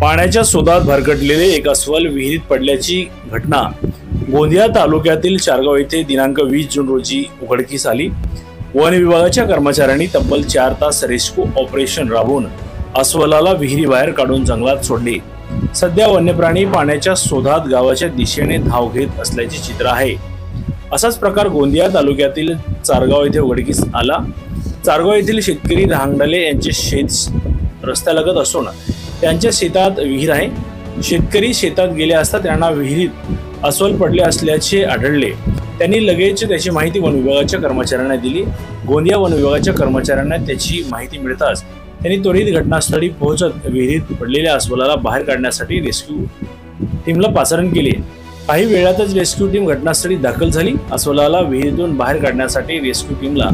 पाण्याच्या शोधात भरकटलेले एक अस्वल विहिरीत पडल्याची घटना गोंदिया तालुक्यातील चारगाव येथे दिनांक 20 जून रोजी उघडकीस आली। वन विभागाच्या कर्मचाऱ्यांनी तब्बल 4 तास रेस्क्यू ऑपरेशन राबवून अस्वलाला विहिरीबाहेर काढून जंगलात सोडले। सध्या वन्यप्राणी पाण्याच्या शोधात गावाच्या दिशेने धाव घेत असल्याचे चित्र आहे। असाच प्रकार गोंदिया तालुक्यातील चारगाव येथे उघडकीस आला। चारगाव येथील शेतकरी धांगडले यांचे शेत रस्त्यालगत असून त्यांच्या शेतात विहीर आहे। शेतकरी शेतात गेले असता त्यांना विहिरीत अस्वल पडले असल्याचे आढळले। त्यांनी लगेच त्याची माहिती वन विभागाच्या कर्मचाऱ्यांना दिली। गोंदिया वन विभागाच्या कर्मचाऱ्यांना त्याची माहिती मिळताच त्यांनी त्वरित घटनास्थळी पोहोचत विहिरीत पडलेल्या अस्वलाला बाहेर काढण्यासाठी रेस्क्यू टीमला पाचारण केले। काही वेळातच रेस्क्यू टीम घटनास्थळी दाखल झाली। अस्वलाला विहिरीतून बाहेर काढण्यासाठी रेस्क्यू टीमला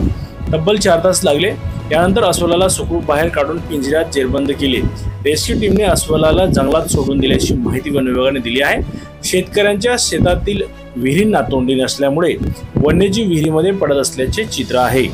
तब्बल 4 तास लागले। यानंतर अस्वलाला सुखरूप बाहेर काढून पिंजऱ्यात जेरबंद केले। रेस्क्यू टीमने अस्वलाला जंगलात सोडून दिल्याची माहिती वन विभागाने दिली आहे। शेतकऱ्यांच्या शेतातील विहिरींना तोंडी नसल्यामुळे वन्यजीव विहिरीमध्ये पडत असल्याचे चित्र आहे।